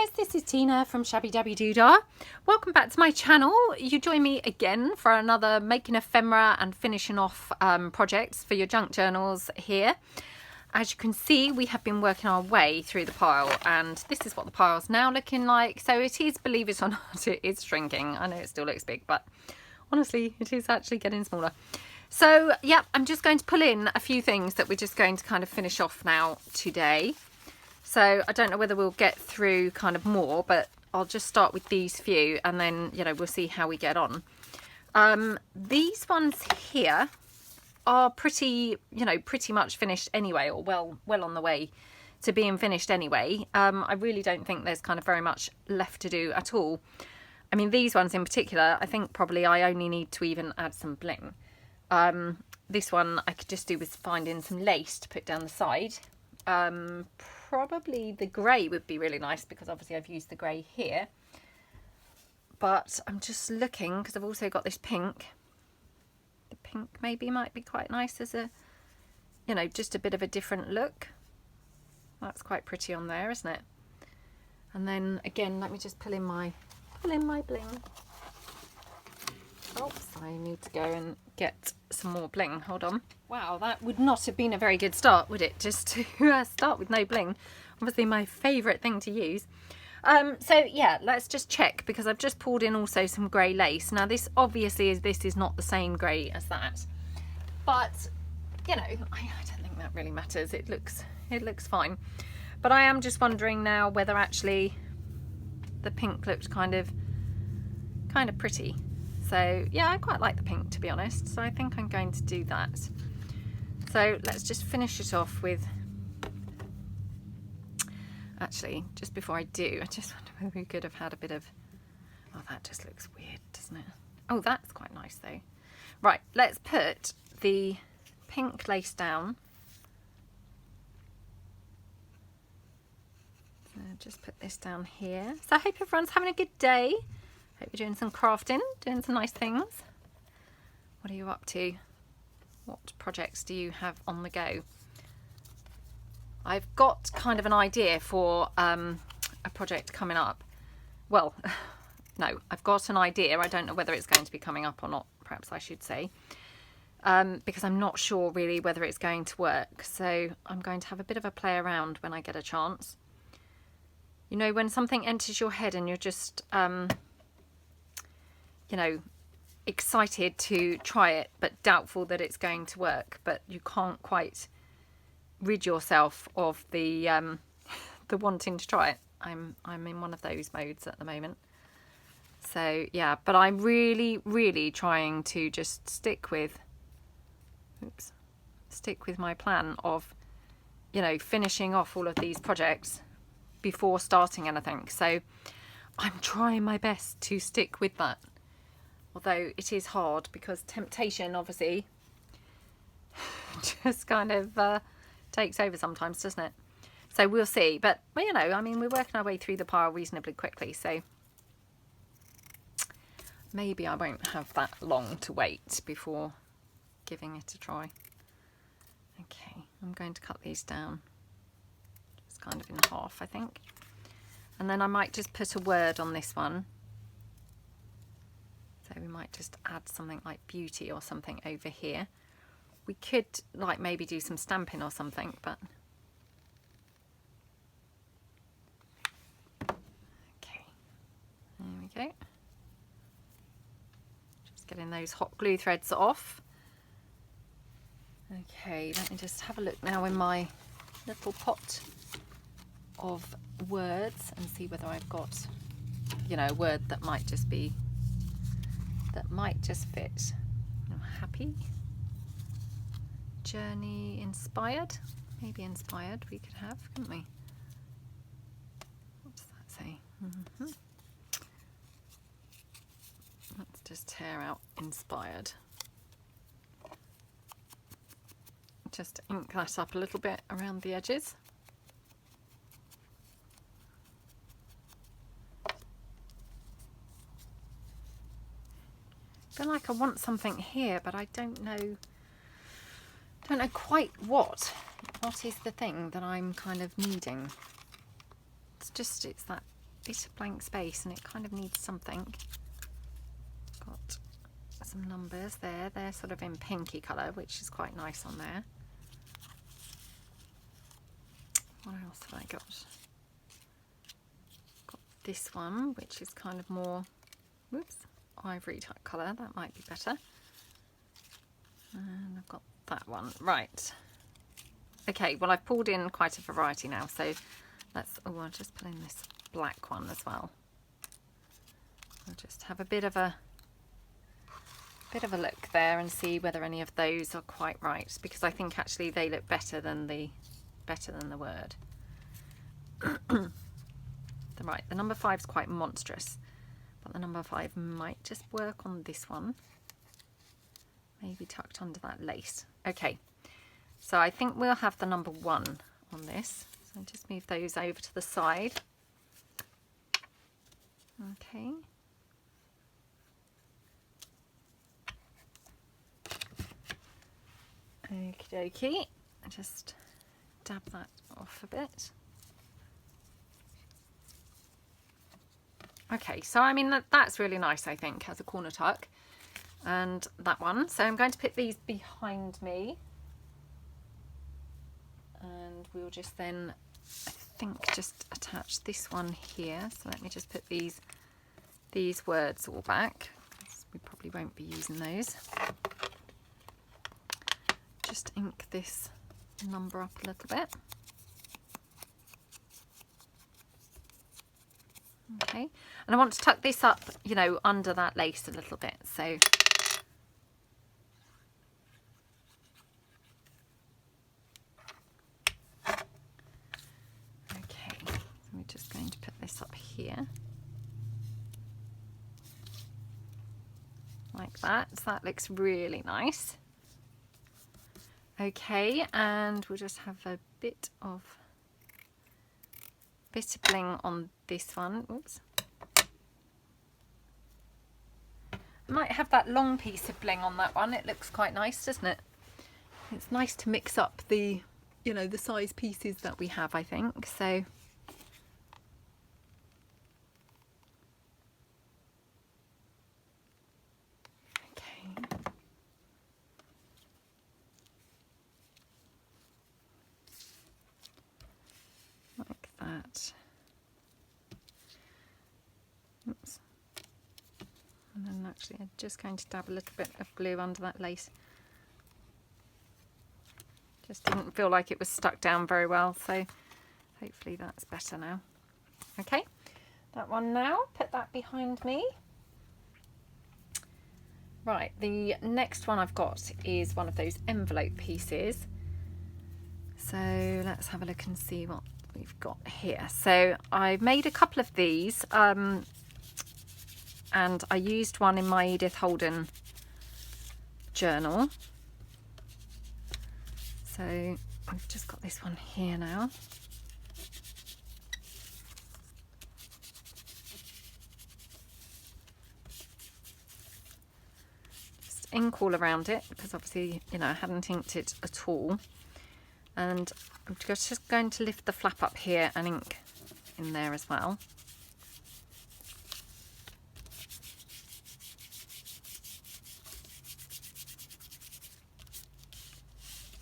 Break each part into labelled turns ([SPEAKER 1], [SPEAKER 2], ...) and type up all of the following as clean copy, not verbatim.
[SPEAKER 1] guys, this is Tina from Shabby Dabby Doodah. Welcome back to my channel. You join me again for another making ephemera and finishing off projects for your junk journals here. As you can see, we have been working our way through the pile, and this is what the pile's now looking like. So it is, believe it or not, it is shrinking. I know it still looks big, but honestly it is actually getting smaller. So yeah, I'm just going to pull in a few things that we're just going to kind of finish off now today. So I don't know whether we'll get through kind of more, but I'll just start with these few and then, you know, we'll see how we get on. These ones here are pretty, you know, pretty much finished anyway, or well on the way to being finished anyway. I really don't think there's kind of very much left to do at all. I mean, these ones in particular, I think probably I only need to even add some bling. This one I could just do with finding some lace to put down the side. Probably the grey would be really nice because obviously I've used the grey here, but I'm just looking because I've also got this pink. The pink maybe might be quite nice as a, you know, just a bit of a different look. That's quite pretty on there, isn't it? And then again, let me just pull in my bling. Oops, I need to go and get some more bling. Hold on. Wow, that would not have been a very good start, would it? Just to start with no bling. Obviously my favourite thing to use. So yeah, let's just check, because I've just pulled in also some grey lace. Now this obviously is not the same grey as that, but you know, I don't think that really matters. It looks fine. But I am just wondering now whether actually the pink looked kind of pretty. So yeah, I quite like the pink, to be honest, so I think I'm going to do that. So let's just finish it off with, actually, just before I do, I just wonder whether we could have had a bit of, oh, that just looks weird, doesn't it? Oh, that's quite nice though. Right, let's put the pink lace down. So just put this down here. So I hope everyone's having a good day. Hope you're doing some crafting, doing some nice things. What are you up to? What projects do you have on the go? I've got kind of an idea for a project coming up. Well, no, I've got an idea. I don't know whether it's going to be coming up or not, perhaps I should say, because I'm not sure really whether it's going to work. So I'm going to have a bit of a play around when I get a chance. You know, when something enters your head and you're just you know, excited to try it but doubtful that it's going to work, but you can't quite rid yourself of the wanting to try it. I'm in one of those modes at the moment. So yeah, but I'm really trying to just stick with my plan of, you know, finishing off all of these projects before starting anything. So I'm trying my best to stick with that. Although it is hard because temptation obviously just kind of takes over sometimes, doesn't it? So we'll see. But, well, you know, I mean, we're working our way through the pile reasonably quickly. So maybe I won't have that long to wait before giving it a try. Okay, I'm going to cut these down. Just kind of in half, I think. And then I might just put a word on this one. So we might just add something like beauty or something over here. We could like maybe do some stamping or something, but okay, there we go. Just getting those hot glue threads off. Okay, let me just have a look now in my little pot of words and see whether I've got, you know, a word that might just be, that might just fit. I'm happy. Journey, inspired. Maybe inspired we could have, couldn't we? What does that say? Let's just tear out inspired. Just ink that up a little bit around the edges. I feel like I want something here, but I don't know quite what is the thing that I'm kind of needing. It's that bit of blank space and it kind of needs something. Got some numbers there. They're sort of in pinky colour, which is quite nice on there. What else have I got? Got this one, which is kind of more, whoops, ivory type colour. That might be better. And I've got that one. Right. Okay, well I've pulled in quite a variety now, so let's, oh, I'll just pull in this black one as well. I'll just have a bit of a look there and see whether any of those are quite right, because I think actually they look better than the word. Right, the number 5 is quite monstrous, but the number 5 might just work on this one. Maybe tucked under that lace. Okay, so I think we'll have the number 1 on this. So just move those over to the side. Okay. Okie dokie. Just dab that off a bit. Okay, so I mean that's really nice, I think, as a corner tuck. And that one. So I'm going to put these behind me. And we'll just then, I think, just attach this one here. So let me just put these words all back. We probably won't be using those. Just ink this number up a little bit. Okay, and I want to tuck this up, you know, under that lace a little bit. So okay, so we're just going to put this up here like that. So that looks really nice. Okay, and we'll just have a bit of bling on this one. Oops. I might have that long piece of bling on that one. It looks quite nice, doesn't it? It's nice to mix up the, you know, the size pieces that we have, I think. So okay. Like that. Oops. And then actually I'm just going to dab a little bit of glue under that lace. Just didn't feel like it was stuck down very well, so hopefully that's better now. Okay, that one now, put that behind me. Right, the next one I've got is one of those envelope pieces. So let's have a look and see what we've got here. So I've made a couple of these, and I used one in my Edith Holden journal. So I've just got this one here now. Just ink all around it because obviously, you know, I hadn't inked it at all. And I'm just going to lift the flap up here and ink in there as well.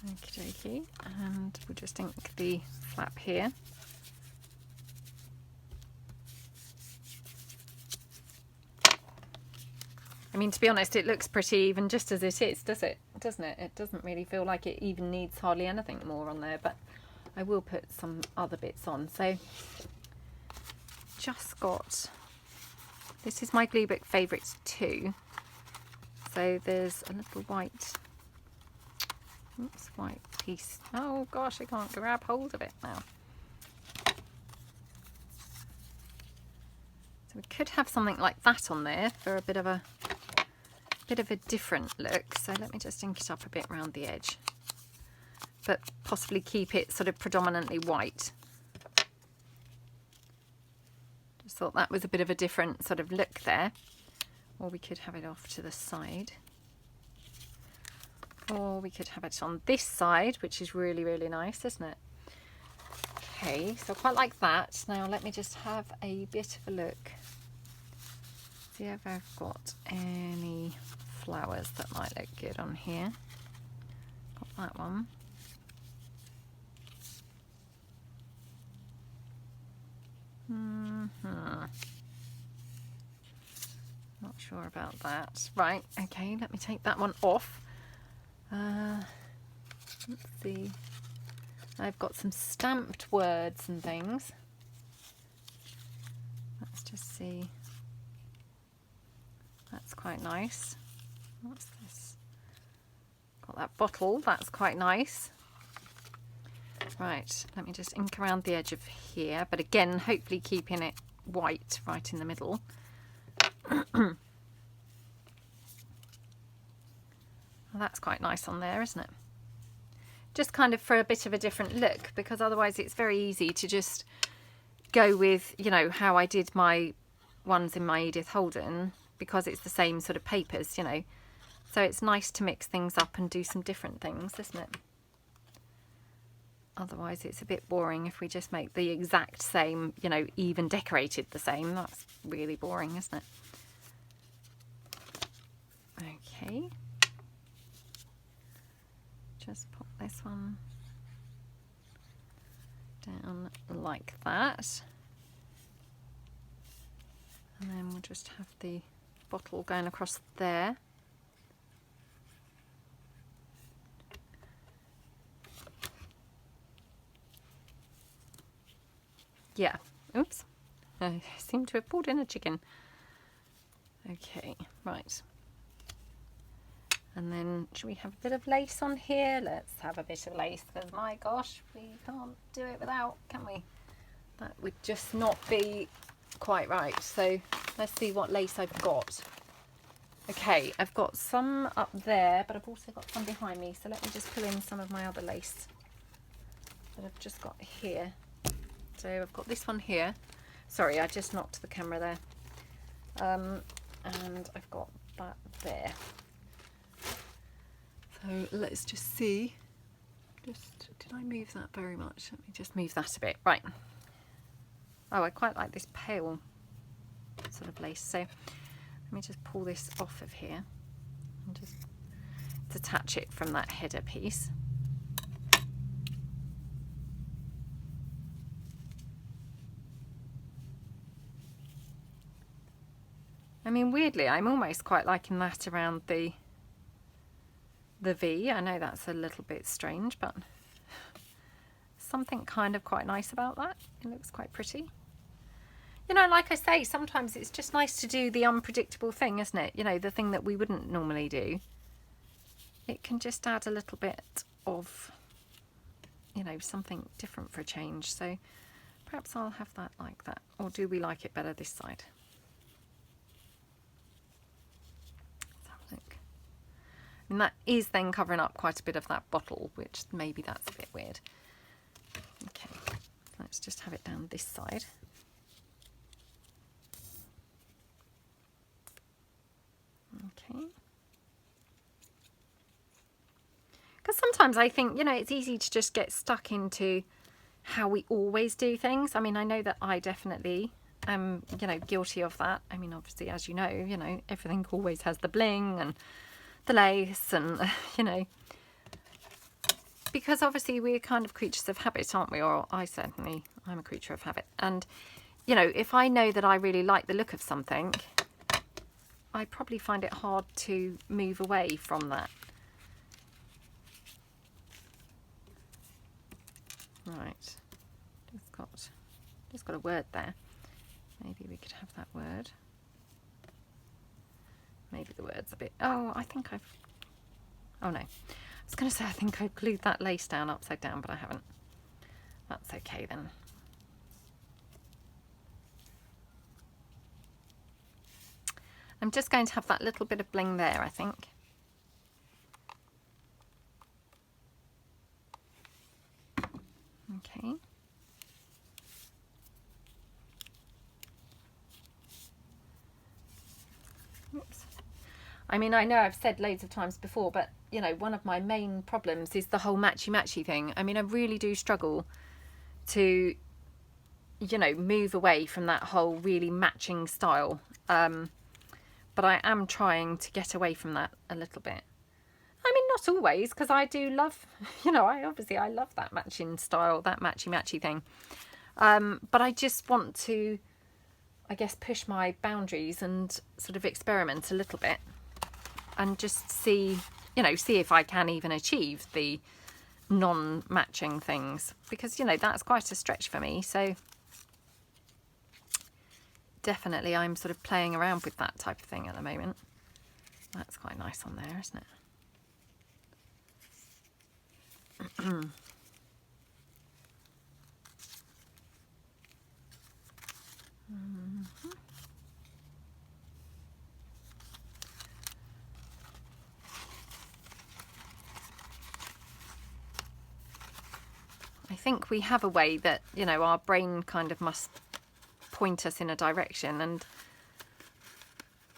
[SPEAKER 1] Okie dokie, and we'll just ink the flap here. I mean, to be honest, it looks pretty even just as it is, does it? Doesn't it? It doesn't really feel like it even needs hardly anything more on there, but I will put some other bits on. So just got, this is my glue book favourites too. So there's a little white, oops, white piece. Oh gosh, I can't grab hold of it now. So we could have something like that on there for a bit of a different look. So let me just ink it up a bit around the edge, but possibly keep it sort of predominantly white. Just thought that was a bit of a different sort of look there. Or we could have it off to the side. Or we could have it on this side, which is really, really nice, isn't it? Okay, so I quite like that. Now let me just have a bit of a look. See if I've got any flowers that might look good on here. Got that one. Not sure about that. Right, okay, let me take that one off. Let's see. I've got some stamped words and things. Let's just see. That's quite nice. What's this? Got that bottle, that's quite nice. Right, let me just ink around the edge of here, but again, hopefully keeping it white right in the middle. Well, that's quite nice on there, isn't it? Just kind of for a bit of a different look, because otherwise it's very easy to just go with, you know, how I did my ones in my Edith Holden, because it's the same sort of papers, you know. So it's nice to mix things up and do some different things, isn't it? Otherwise it's a bit boring if we just make the exact same, you know, even decorated the same. That's really boring, isn't it? Okay. Just pop this one down like that. And then we'll just have the bottle going across there. Yeah, oops, I seem to have pulled in a chicken. Okay, right. And then should we have a bit of lace on here? Let's have a bit of lace, because my gosh, we can't do it without, can we? That would just not be quite right. So let's see what lace I've got. Okay, I've got some up there, but I've also got some behind me. So let me just pull in some of my other lace that I've just got here. So I've got this one here. Sorry, I just knocked the camera there. And I've got that there. So let's just see. Did I move that very much? Let me just move that a bit. Right. Oh, I quite like this pale sort of lace. So let me just pull this off of here and just detach it from that header piece. I mean, weirdly, I'm almost quite liking that around the V. I know that's a little bit strange, but something kind of quite nice about that. It looks quite pretty. You know, like I say, sometimes it's just nice to do the unpredictable thing, isn't it? You know, the thing that we wouldn't normally do. It can just add a little bit of, you know, something different for a change. So perhaps I'll have that like that. Or do we like it better this side? And that is then covering up quite a bit of that bottle, which maybe that's a bit weird. Okay, let's just have it down this side. Okay. Because sometimes I think, you know, it's easy to just get stuck into how we always do things. I mean, I know that I definitely am, you know, guilty of that. I mean, obviously, as you know, everything always has the bling and the lace and, you know, because obviously we're kind of creatures of habit, aren't we? Or I'm a creature of habit. And, you know, if I know that I really like the look of something, I probably find it hard to move away from that. Right, just got a word there. Maybe we could have that word. Maybe the word's a bit, oh, I think I've, oh no. I was going to say I think I've glued that lace down upside down, but I haven't. That's okay then. I'm just going to have that little bit of bling there, I think. Okay. Oops. I mean, I know I've said loads of times before, but, you know, one of my main problems is the whole matchy-matchy thing. I mean, I really do struggle to, you know, move away from that whole really matching style. But I am trying to get away from that a little bit. I mean, not always, because I do love, you know, I love that matching style, that matchy thing. But I just want to, I guess, push my boundaries and sort of experiment a little bit and just see, you know, see if I can even achieve the non-matching things, because, you know, that's quite a stretch for me. So definitely I'm sort of playing around with that type of thing at the moment. That's quite nice on there, isn't it? I think we have a way that, you know, our brain kind of must point us in a direction, and,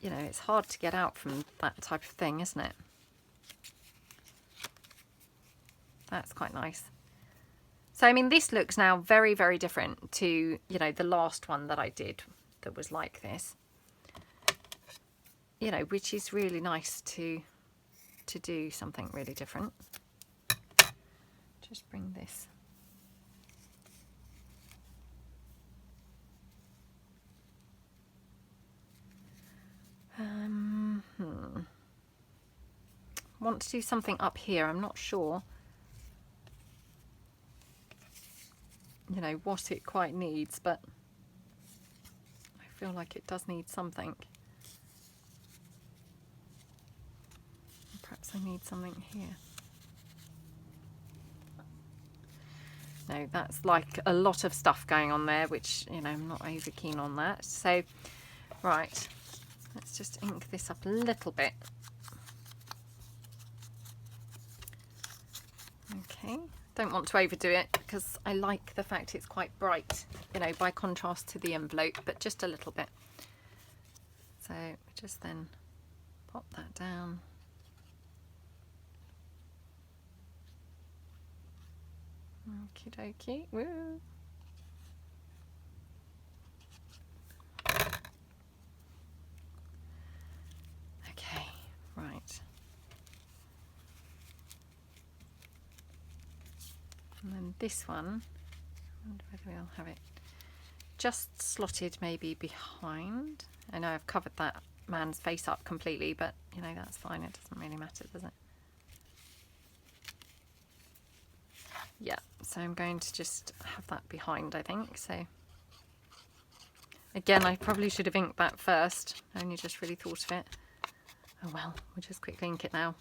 [SPEAKER 1] you know, it's hard to get out from that type of thing, isn't it? That's quite nice. So, I mean, this looks now very, very different to, you know, the last one that I did that was like this. You know, which is really nice to do something really different. Just bring this. Want to do something up here. I'm not sure, you know, what it quite needs, but I feel like it does need something. Perhaps I need something here. No, that's like a lot of stuff going on there, which, you know, I'm not over keen on that. So, right, let's just ink this up a little bit. Okay, don't want to overdo it because I like the fact it's quite bright, you know, by contrast to the envelope, but just a little bit. So just then pop that down. Okie dokie. Woo. Okay, right. And then this one, I wonder whether we'll have it just slotted maybe behind. I know I've covered that man's face up completely, but, you know, that's fine. It doesn't really matter, does it? Yeah, so I'm going to just have that behind, I think. So again, I probably should have inked that first. I only just really thought of it. Oh well, we'll just quickly ink it now.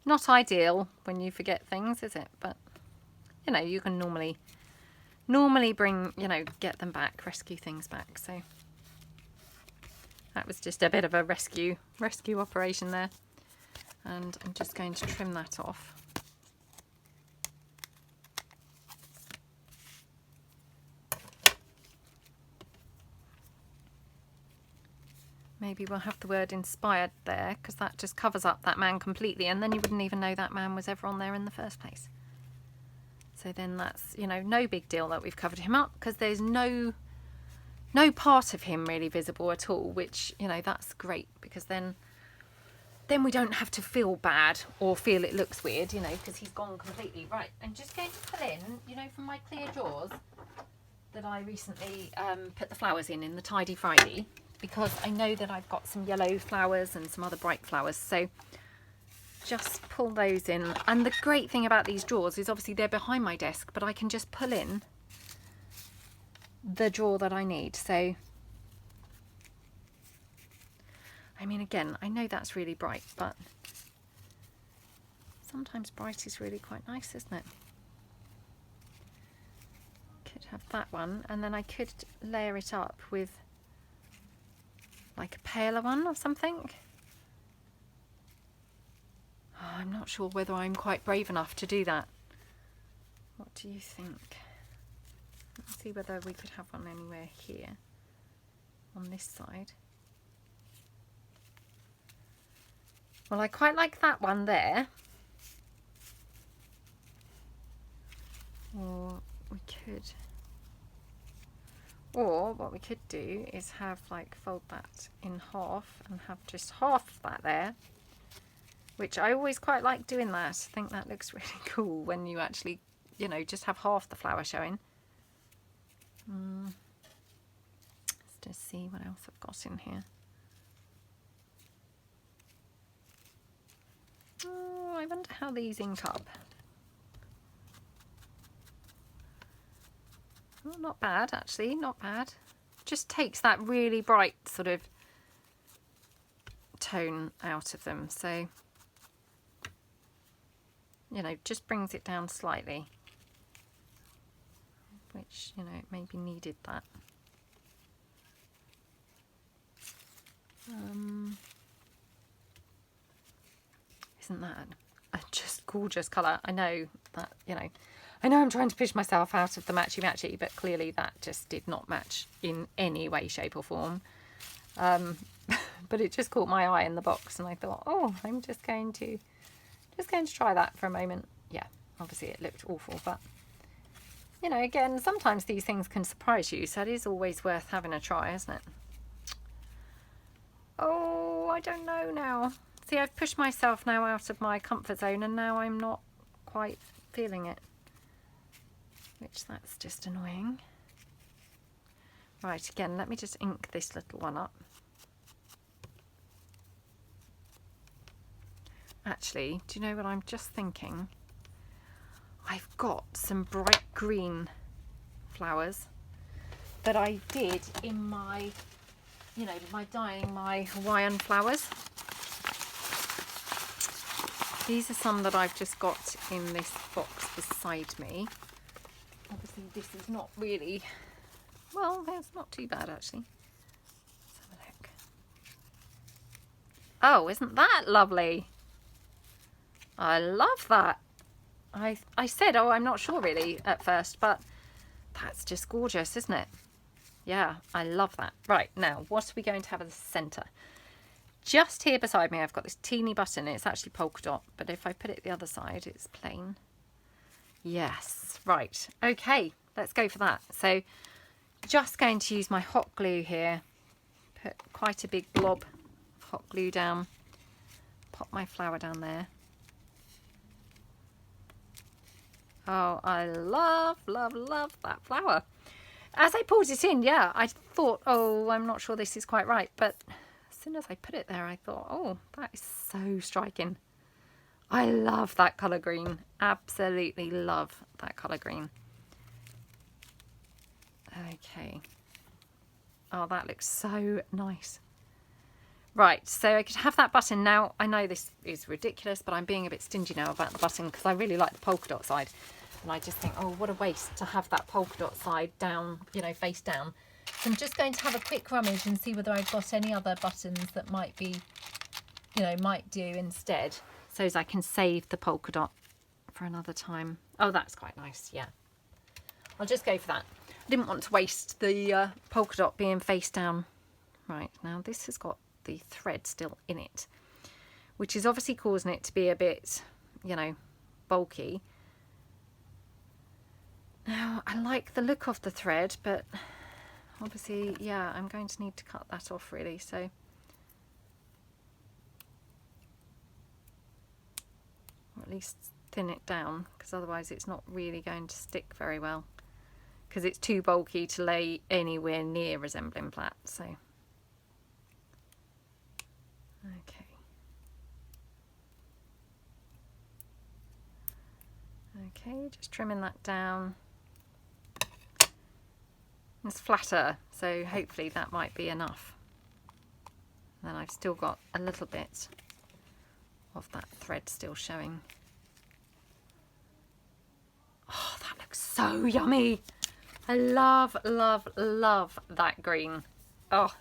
[SPEAKER 1] Not ideal when you forget things, is it? But, you know, you can normally bring, you know, get them back, rescue things back. So that was just a bit of a rescue operation there. And I'm just going to trim that off. Maybe we'll have the word inspired there, because that just covers up that man completely, and then you wouldn't even know that man was ever on there in the first place. So then that's, you know, no big deal that we've covered him up, because there's no part of him really visible at all, which, you know, that's great, because then we don't have to feel bad or feel it looks weird, you know, because he's gone completely. Right, I'm just going to pull in, you know, from my clear drawers that I recently put the flowers in the Tidy Friday, because I know that I've got some yellow flowers and some other bright flowers. So just pull those in. And the great thing about these drawers is obviously they're behind my desk, but I can just pull in the drawer that I need. So, I mean, again, I know that's really bright, but sometimes bright is really quite nice, isn't it? Could have that one, and then I could layer it up with like a paler one or something. Oh, I'm not sure whether I'm quite brave enough to do that. What do you think? Let's see whether we could have one anywhere here on this side. Well, I quite like that one there. Or we could, or what we could do is have like fold that in half and have just half of that there, which I always quite like doing that. I think that looks really cool when you actually, you know, just have half the flower showing. Let's just see what else I've got in here. Oh, I wonder how these ink up. Oh, not bad actually, not bad. Just takes that really bright sort of tone out of them, so you know, just brings it down slightly, which, you know, it maybe needed that. Isn't that a just gorgeous colour? I know that, you know, I know I'm trying to push myself out of the matchy-matchy, but clearly that just did not match in any way, shape or form. But it just caught my eye in the box and I thought, oh, I'm just going to try that for a moment. Yeah, obviously it looked awful, but you know, again, sometimes these things can surprise you, so it is always worth having a try, isn't it? Oh, I don't know now. See, I've pushed myself now out of my comfort zone and now I'm not quite feeling it, which that's just annoying. Right, again, let me just ink this little one up. Actually, do you know what I'm just thinking? I've got some bright green flowers that I did in my, you know, my dyeing my Hawaiian flowers. These are some that I've just got in this box beside me. Obviously this is not really, well, that's not too bad actually. Let's have a look. Oh, isn't that lovely? I love that. I said, oh, I'm not sure really at first, but that's just gorgeous, isn't it? Yeah, I love that. Right, now, what are we going to have at the centre? Just here beside me, I've got this teeny button. It's actually polka dot, but if I put it the other side, it's plain. Yes, right. Okay, let's go for that. So just going to use my hot glue here. Put quite a big blob of hot glue down. Pop my flower down there. Oh, I love, love, love that flower. As I poured it in, yeah, I thought, oh, I'm not sure this is quite right. But as soon as I put it there, I thought, oh, that is so striking. I love that colour green. Absolutely love that colour green. Okay. Oh, that looks so nice. Right, so I could have that button now. I know this is ridiculous, but I'm being a bit stingy now about the button because I really like the polka dot side. And I just think, oh, what a waste to have that polka dot side down, you know, face down. So I'm just going to have a quick rummage and see whether I've got any other buttons that might be, you know, might do instead. So as I can save the polka dot for another time. Oh, that's quite nice, yeah. I'll just go for that. I didn't want to waste the polka dot being face down. Right, now this has got the thread still in it, which is obviously causing it to be a bit, you know, bulky. Now I like the look of the thread, but obviously, yeah, I'm going to need to cut that off really, so or at least thin it down, because otherwise it's not really going to stick very well, because it's too bulky to lay anywhere near resembling flat. So okay. Okay, just trimming that down. It's flatter, so hopefully that might be enough. And then I've still got a little bit of that thread still showing. Oh, that looks so yummy. I love, love, love that green. Oh,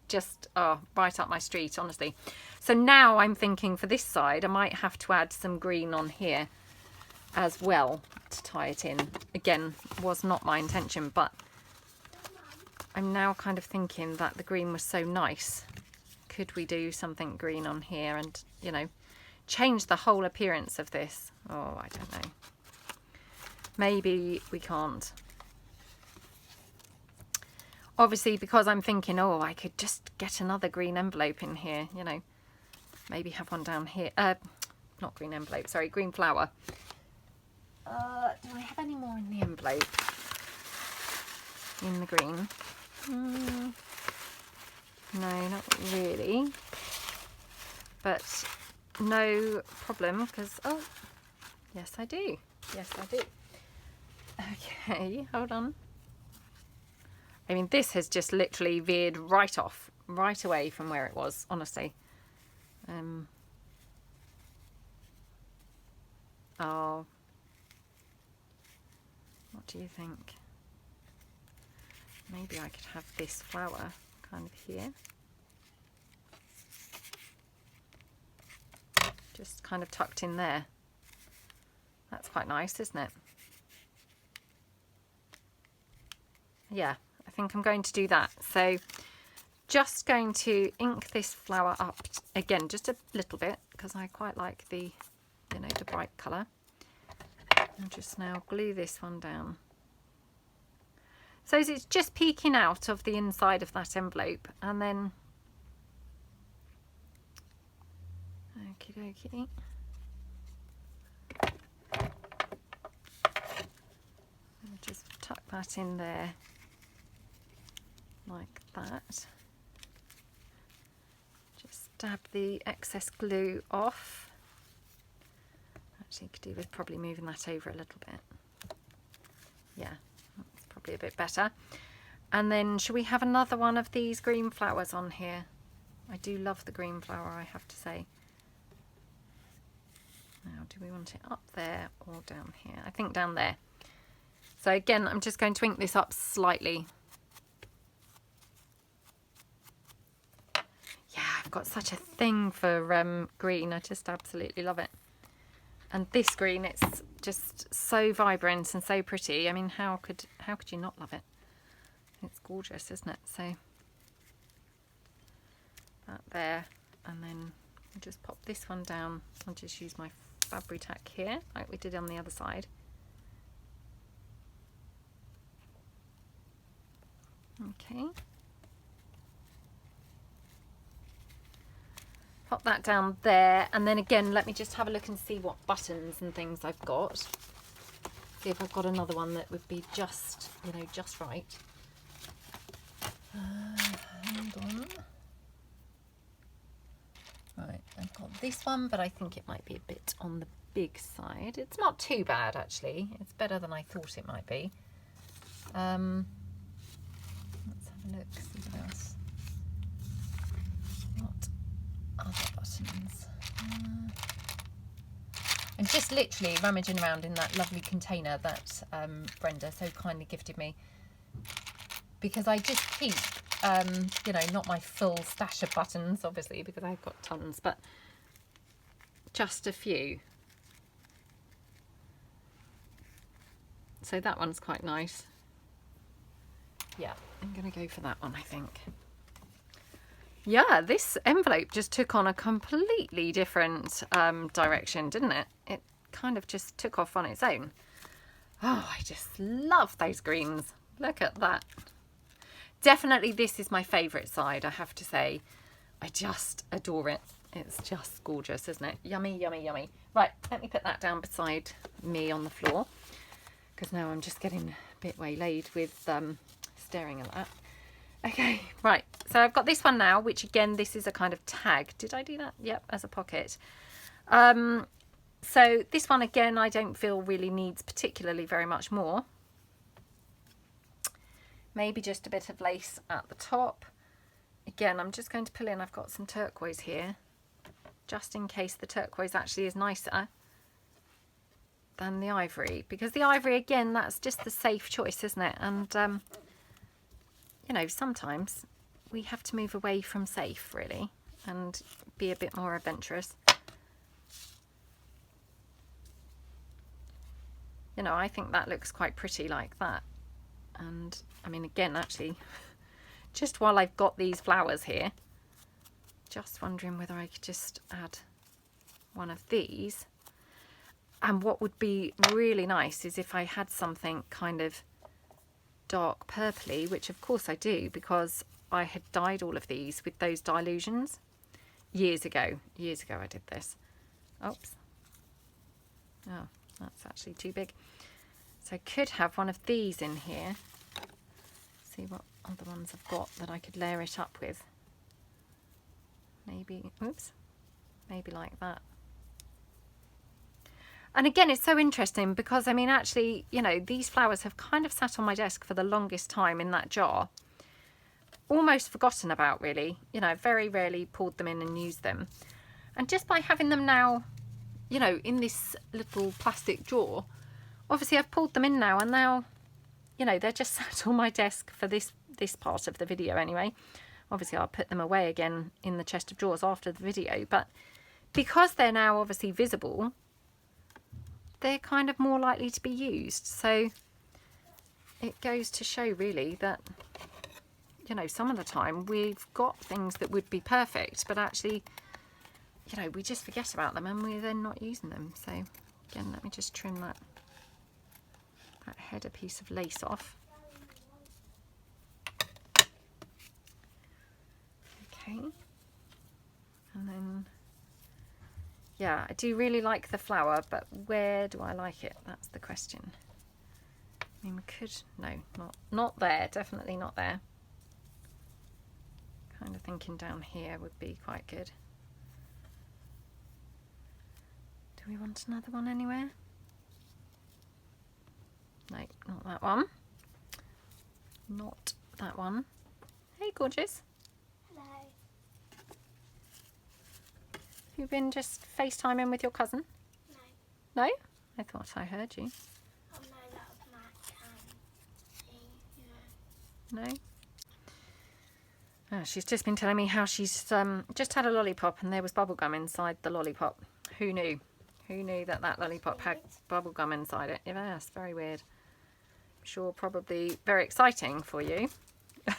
[SPEAKER 1] just right up my street, honestly. So now I'm thinking for this side I might have to add some green on here as well to tie it in. Again, was not my intention, but I'm now kind of thinking that the green was so nice. Could we do something green on here and, you know, change the whole appearance of this? Oh, I don't know. maybe we can't. Obviously, because I'm thinking, oh, I could just get another green envelope in here, you know, maybe have one down here. Not green envelope, sorry, green flower. Do I have any more in the envelope? In the green? No, not really. But no problem, because, oh, yes, I do. Yes, I do. Okay, hold on. I mean, this has just literally veered right off, right away from where it was, honestly. Oh, what do you think? Maybe I could have this flower kind of here. Just kind of tucked in there. That's quite nice, isn't it? Yeah, I think I'm going to do that. So just going to ink this flower up again, just a little bit, because I quite like the, you know, the bright colour. I'll just now glue this one down. So it's just peeking out of the inside of that envelope, and then okie dokie. I'll just tuck that in there like that. Just dab the excess glue off. Actually, could do with probably moving that over a little bit. Yeah, that's probably a bit better. And then should we have another one of these green flowers on here? I do love the green flower, I have to say. Now, do we want it up there or down here? I think down there. So again, I'm just going to ink this up slightly. Yeah, I've got such a thing for green. I just absolutely love it. And this green, it's just so vibrant and so pretty. I mean, how could you not love it? It's gorgeous, isn't it? So that there, and then I'll just pop this one down. I'll just use my Fabri tack here, like we did on the other side. Okay. Pop that down there, and then again, let me just have a look and see what buttons and things I've got. See if I've got another one that would be just, you know, just right. Hold on. Right, I've got this one, but I think it might be a bit on the big side. It's not too bad, actually. It's better than I thought it might be. Let's have a look, see what else. What other buttons? I'm just literally rummaging around in that lovely container that Brenda so kindly gifted me, because I just keep, you know, not my full stash of buttons, obviously, because I've got tons, but just a few. So that one's quite nice. Yeah, I'm going to go for that one, I think. Yeah, this envelope just took on a completely different direction, didn't it? It kind of just took off on its own. Oh, I just love those greens. Look at that. Definitely this is my favourite side, I have to say. I just adore it. It's just gorgeous, isn't it? Yummy, yummy, yummy. Right, let me put that down beside me on the floor, because now I'm just getting a bit waylaid with staring at that. Okay, right, so I've got this one now, which again, this is a kind of tag. Did I do that? Yep, as a pocket. So this one, again, I don't feel really needs particularly very much more. Maybe just a bit of lace at the top. Again, I'm just going to pull in, I've got some turquoise here, just in case the turquoise actually is nicer than the ivory. Because the ivory, again, that's just the safe choice, isn't it? And you know, sometimes we have to move away from safe, really, and be a bit more adventurous. You know, I think that looks quite pretty like that. And I mean, again, actually, just while I've got these flowers here, just wondering whether I could just add one of these. And what would be really nice is if I had something kind of dark purpley, which of course I do, because I had dyed all of these with those Dylusions years ago. Years ago I did this. Oops. Oh, that's actually too big. So I could have one of these in here. See what other ones I've got that I could layer it up with. Maybe, oops, maybe like that. And again, it's so interesting because, I mean, actually, you know, these flowers have kind of sat on my desk for the longest time in that jar. Almost forgotten about, really. You know, very rarely poured them in and used them. And just by having them now, you know, in this little plastic drawer, obviously I've pulled them in now, and now, you know, they're just sat on my desk for this part of the video anyway. Obviously I'll put them away again in the chest of drawers after the video, but because they're now obviously visible, they're kind of more likely to be used. So it goes to show really that, you know, some of the time we've got things that would be perfect, but actually, you know, we just forget about them and we're then not using them. So again, let me just trim that header piece of lace off. Okay, and then, yeah, I do really like the flower, but where do I like it? That's the question. I mean, we could, no, not there, definitely not there. Kind of thinking down here would be quite good. Do we want another one anywhere? No, not that one. Not that one. Hey, gorgeous.
[SPEAKER 2] Hello.
[SPEAKER 1] Have you been just FaceTiming with your cousin?
[SPEAKER 2] No.
[SPEAKER 1] No? I thought I heard you.
[SPEAKER 2] Oh no, that was Mac and he,
[SPEAKER 1] No? Oh, she's just been telling me how she's just had a lollipop and there was bubblegum inside the lollipop. Who knew? Who knew that that lollipop had bubblegum inside it? Yeah, it's very weird. I'm sure probably very exciting for you.
[SPEAKER 2] Yeah.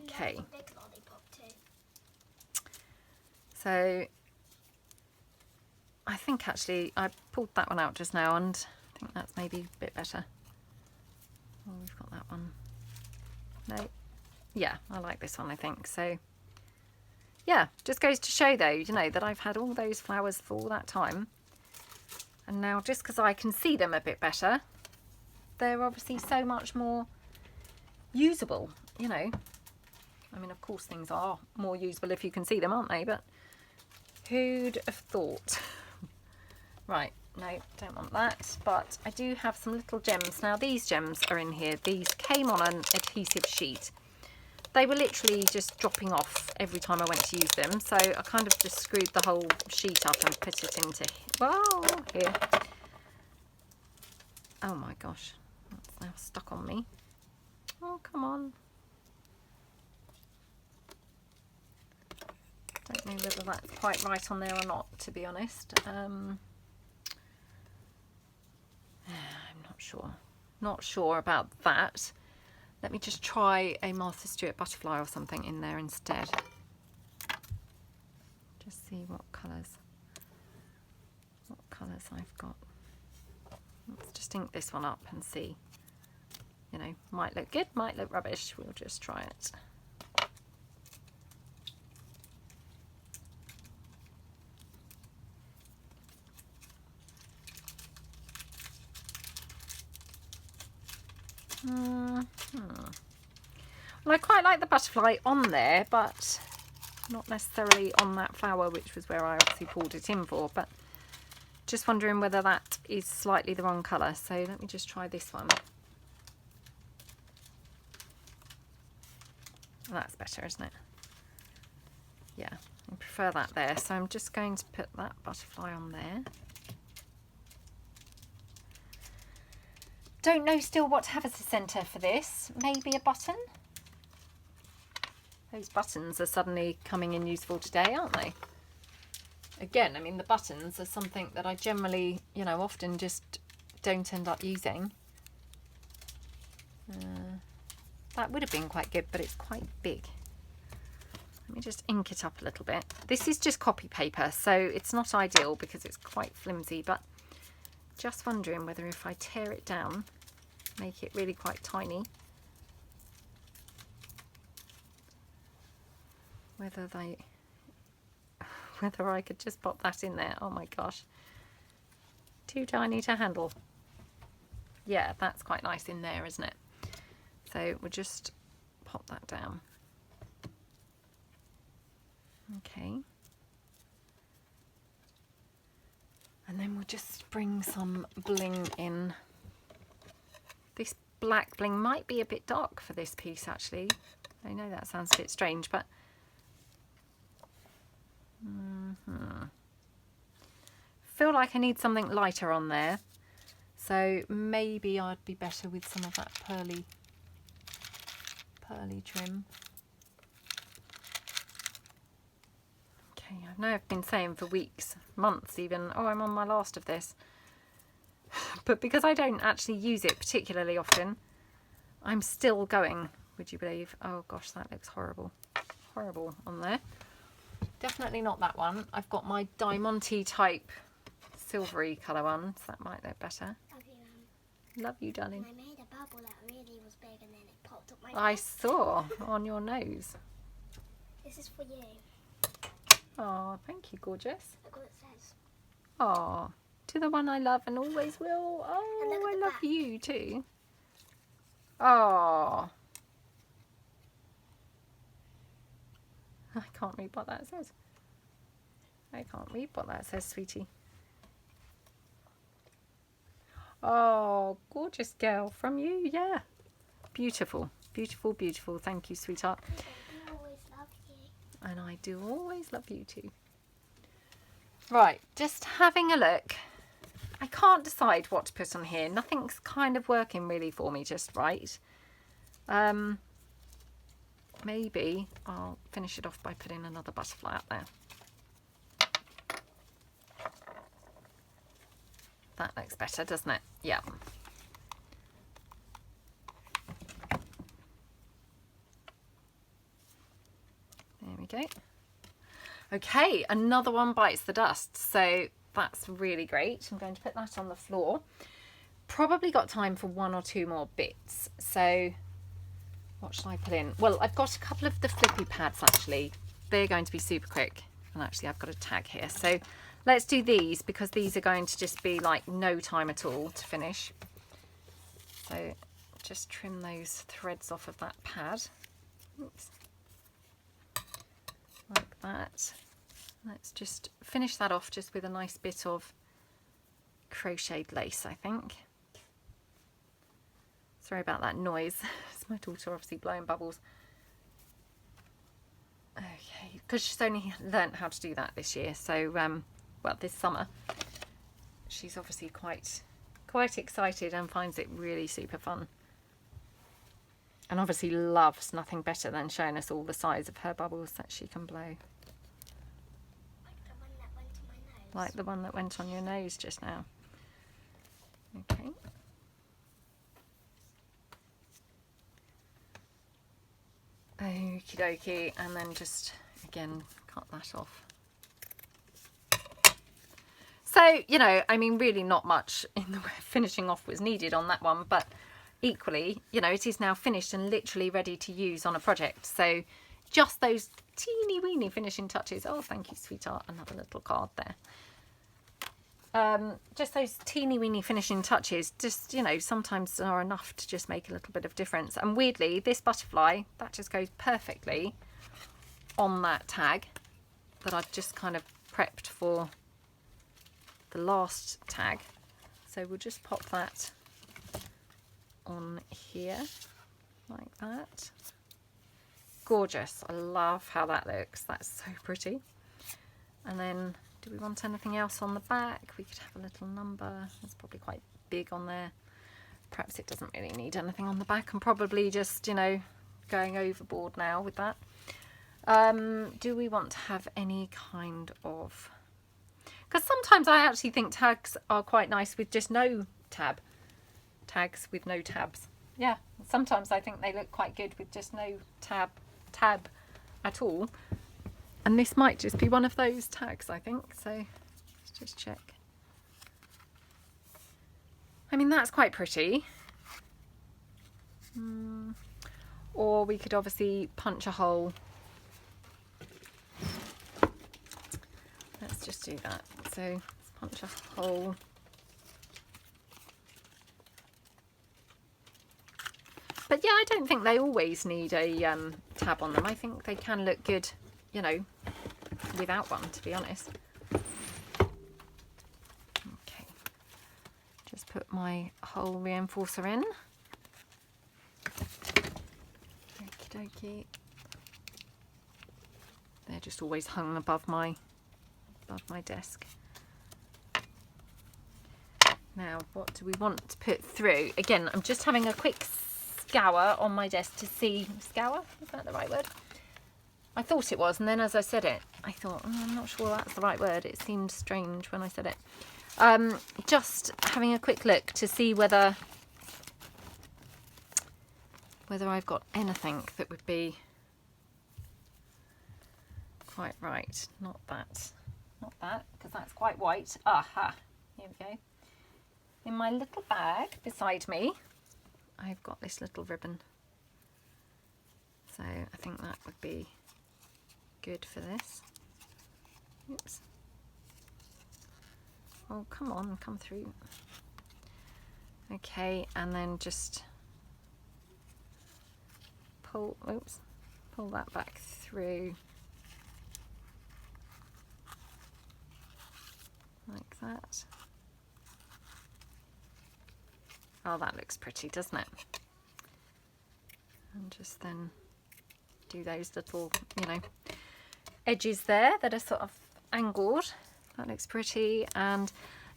[SPEAKER 1] Okay.
[SPEAKER 2] A big lollipop too.
[SPEAKER 1] So I think actually I pulled that one out just now and I think that's maybe a bit better. Oh, we've got that one. No. Yeah, I like this one, I think. So yeah, just goes to show though, you know, that I've had all those flowers for all that time. And now just because I can see them a bit better, they're obviously so much more usable, you know. I mean, of course things are more usable if you can see them, aren't they? But who'd have thought? Right, no, don't want that. But I do have some little gems. Now these gems are in here. These came on an adhesive sheet. They were literally just dropping off every time I went to use them. So I kind of just screwed the whole sheet up and put it into, well, here. Oh my gosh, that's now stuck on me. Oh, come on. Don't know whether that's quite right on there or not, to be honest. I'm not sure. Not sure about that. Let me just try a Martha Stewart butterfly or something in there instead. Just see what colours I've got. Let's just ink this one up and see. You know, might look good, might look rubbish. We'll just try it. Well, I quite like the butterfly on there, but not necessarily on that flower, which was where I obviously pulled it in for, but just wondering whether that is slightly the wrong colour. So let me just try this one. Well, that's better, isn't it? Yeah, I prefer that there. So I'm just going to put that butterfly on there. Don't know still what to have as a centre for this. Maybe a button? Those buttons are suddenly coming in useful today, aren't they? Again, I mean, the buttons are something that I generally, you know, often just don't end up using. That would have been quite good, but it's quite big. Let me just ink it up a little bit. This is just copy paper, so it's not ideal because it's quite flimsy, but just wondering whether if I tear it down, make it really quite tiny, whether I could just pop that in there. Oh my gosh, too tiny to handle. Yeah, that's quite nice in there, isn't it? So we'll just pop that down. Okay. And then we'll just bring some bling in. This black bling might be a bit dark for this piece, actually. I know that sounds a bit strange, but feel like I need something lighter on there. So maybe I'd be better with some of that pearly trim. Okay, I know I've been saying for weeks, months even, oh, I'm on my last of this. But because I don't actually use it particularly often, I'm still going, would you believe? Oh gosh, that looks horrible. Horrible on there. Definitely not that one. I've got my Diamante type silvery colour one, so that might look better. Love you, darling.
[SPEAKER 2] I made a bubble that really was big and then it popped up my
[SPEAKER 1] I
[SPEAKER 2] nose.
[SPEAKER 1] saw on your nose.
[SPEAKER 2] This is for you.
[SPEAKER 1] Oh, thank you, gorgeous.
[SPEAKER 2] Look what it says.
[SPEAKER 1] Oh, to the one I love and always will.
[SPEAKER 2] And look
[SPEAKER 1] Oh,
[SPEAKER 2] at
[SPEAKER 1] I
[SPEAKER 2] the
[SPEAKER 1] love
[SPEAKER 2] back.
[SPEAKER 1] you too. Oh. I can't read what that says. I can't read what that says, sweetie. Oh, gorgeous girl from you, yeah. Beautiful, beautiful, beautiful. Thank you, sweetheart.
[SPEAKER 2] I always love you.
[SPEAKER 1] And I do always love you too. Right, just having a look. I can't decide what to put on here. Nothing's kind of working really for me just right. Maybe I'll finish it off by putting another butterfly up there. That looks better, doesn't it? Yeah. There we go. Okay, another one bites the dust, so that's really great. I'm going to put that on the floor. Probably got time for one or two more bits, so what should I put in? Well, I've got a couple of the flippy pads actually. They're going to be super quick, and actually I've got a tag here, so let's do these because these are going to just be like no time at all to finish. So just trim those threads off of that pad. Oops. Like that. Let's just finish that off just with a nice bit of crocheted lace, I think. Sorry about that noise. It's my daughter obviously blowing bubbles. Okay, because she's only learnt how to do that this year, so well, this summer. She's obviously quite excited and finds it really super fun. And obviously loves nothing better than showing us all the size of her bubbles that she can blow.
[SPEAKER 2] Like the one that went on my nose.
[SPEAKER 1] Like the one that went on your nose just now. Okay. Okie dokie, and then just again cut that off. So, you know, I mean, really not much in the way of finishing off was needed on that one, but equally, you know, it is now finished and literally ready to use on a project. So just those teeny weeny finishing touches. Oh, thank you, sweetheart. Another little card there. Just those teeny weeny finishing touches, just, you know, sometimes are enough to just make a little bit of difference. And weirdly, this butterfly, that just goes perfectly on that tag that I've just kind of prepped for the last tag. So we'll just pop that on here like that. Gorgeous. I love how that looks. That's so pretty. And then do we want anything else on the back? We could have a little number. It's probably quite big on there. Perhaps it doesn't really need anything on the back. I'm probably just, you know, going overboard now with that. Do we want to have any kind of... Because sometimes I actually think tags are quite nice with just no tab. Tags with no tabs. Yeah, sometimes I think they look quite good with just no tab at all. And this might just be one of those tags, I think. So let's just check. I mean, that's quite pretty. Or we could obviously punch a hole. Let's just do that. So let's punch a hole. But yeah, I don't think they always need a tab on them. I think they can look good, you know, without one, to be honest. Okay, just put my hole reinforcer in. Okie dokie. They're just always hung above my desk. Now, what do we want to put through? Again, I'm just having a quick scour on my desk to see. Scour? Is that the right word? I thought it was, and then as I said it, I thought, I'm not sure that's the right word. It seemed strange when I said it. Just having a quick look to see whether I've got anything that would be quite right. Not that, because that's quite white. Aha, here we go. In my little bag beside me, I've got this little ribbon. So I think that would be good for this. Oops. Oh, come on, come through. Okay, and then just pull that back through like that. Oh, that looks pretty, doesn't it? And just then do those little, you know, edges there that are sort of angled. That looks pretty. And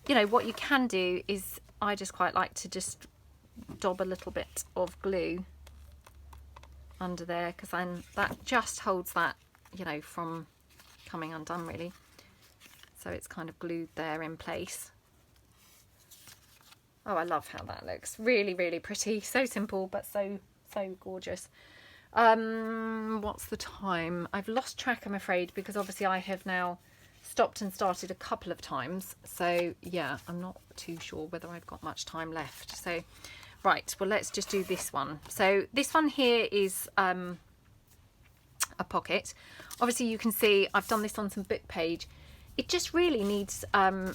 [SPEAKER 1] you know what you can do is, I just quite like to just dob a little bit of glue under there, because then that just holds that, you know, from coming undone really. So it's kind of glued there in place. Oh, I love how that looks. Really, really pretty. So simple, but so gorgeous. What's the time? I've lost track, I'm afraid, because obviously I have now stopped and started a couple of times. So yeah, I'm not too sure whether I've got much time left. So right, well, let's just do this one. So this one here is a pocket. Obviously you can see I've done this on some book page. It just really needs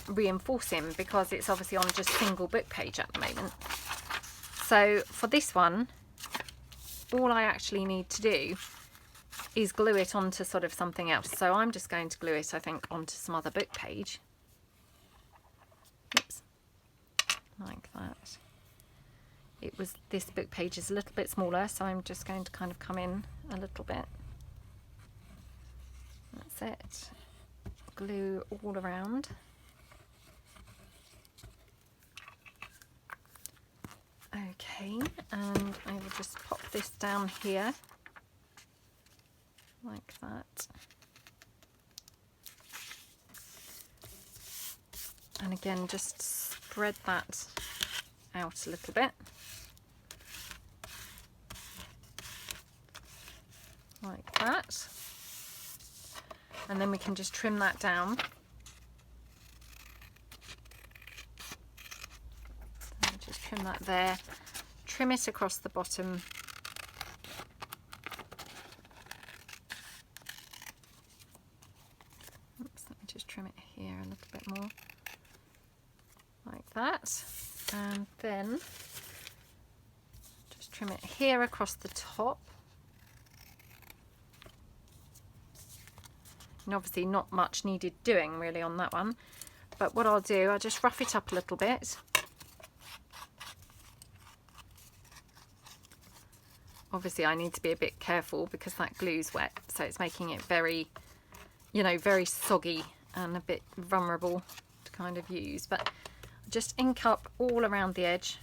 [SPEAKER 1] reinforcing, because it's obviously on just single book page at the moment. So for this one, all I actually need to do is glue it onto sort of something else. So I'm just going to glue it, I think, onto some other book page. Oops. Like that. It was, this book page is a little bit smaller, so I'm just going to kind of come in a little bit. That's it. Glue all around. Okay, and I will just pop this down here like that. And again, just spread that out a little bit. Like that. And then we can just trim that down. So just trim that there. Trim it across the bottom. Oops, let me just trim it here a little bit more. Like that. And then just trim it here across the top. And obviously not much needed doing really on that one, but what I'll do, I'll just rough it up a little bit. Obviously I need to be a bit careful because that glue's wet, so it's making it very, you know, very soggy and a bit vulnerable to kind of use. But just ink up all around the edge,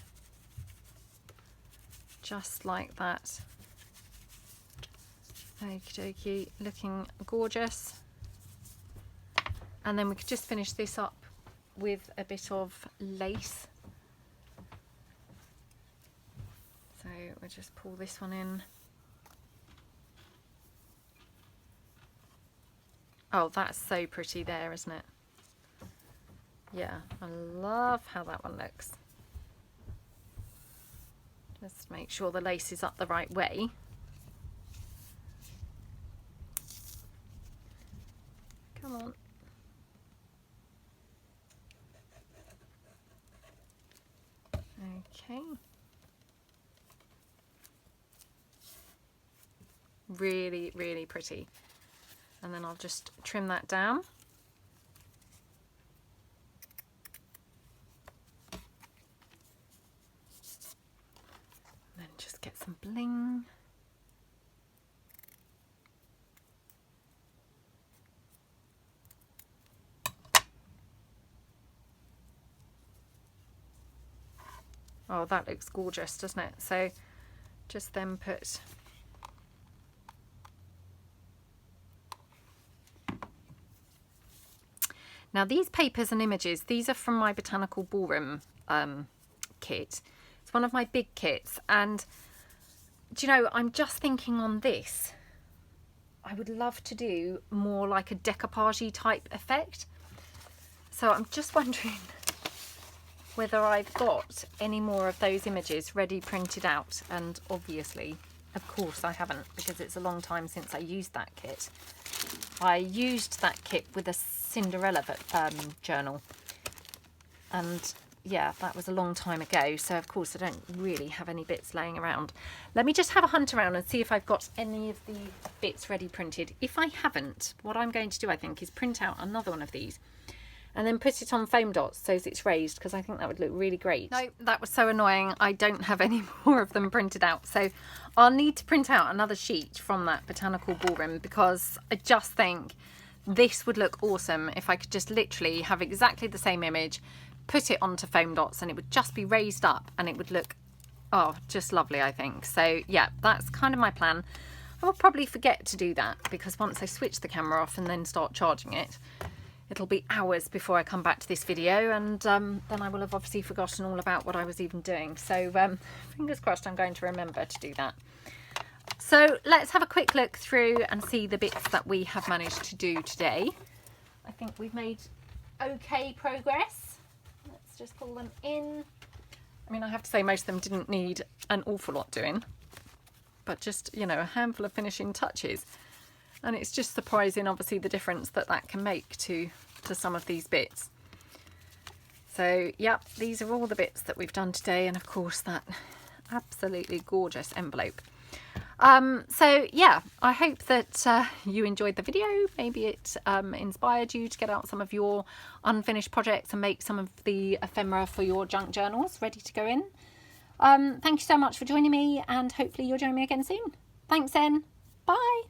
[SPEAKER 1] just like that. Okie dokie, looking gorgeous. And then we could just finish this up with a bit of lace. So we'll just pull this one in. Oh, that's so pretty there, isn't it? Yeah, I love how that one looks. Just make sure the lace is up the right way. Come on. Okay. Really, really pretty. And then I'll just trim that down. And then just get some bling. Oh, that looks gorgeous, doesn't it? So just then put now these papers and images, these are from my Botanical Ballroom kit. It's one of my big kits, and do you know, I'm just thinking on this, I would love to do more like a decoupage type effect. So I'm just wondering whether I've got any more of those images ready printed out, and obviously, of course, I haven't, because it's a long time since I used that kit. I used that kit with a Cinderella journal, and yeah, that was a long time ago, so of course I don't really have any bits laying around. Let me just have a hunt around and see if I've got any of the bits ready printed. If I haven't, what I'm going to do, I think, is print out another one of these and then put it on foam dots so that it's raised, because I think that would look really great. No, that was so annoying. I don't have any more of them printed out, so I'll need to print out another sheet from that Botanical Ballroom, because I just think this would look awesome if I could just literally have exactly the same image, put it onto foam dots, and it would just be raised up and it would look, oh, just lovely, I think. So yeah, that's kind of my plan. I will probably forget to do that, because once I switch the camera off and then start charging it, it'll be hours before I come back to this video, and then I will have obviously forgotten all about what I was even doing. So fingers crossed I'm going to remember to do that. So let's have a quick look through and see the bits that we have managed to do today. I think we've made okay progress. Let's just pull them in. I mean, I have to say most of them didn't need an awful lot doing, but just, you know, a handful of finishing touches. And it's just surprising, obviously, the difference that that can make to some of these bits. So, yep, these are all the bits that we've done today. And, of course, that absolutely gorgeous envelope. So, yeah, I hope that you enjoyed the video. Maybe it inspired you to get out some of your unfinished projects and make some of the ephemera for your junk journals ready to go in. Thank you so much for joining me, and hopefully you'll join me again soon. Thanks then. Bye.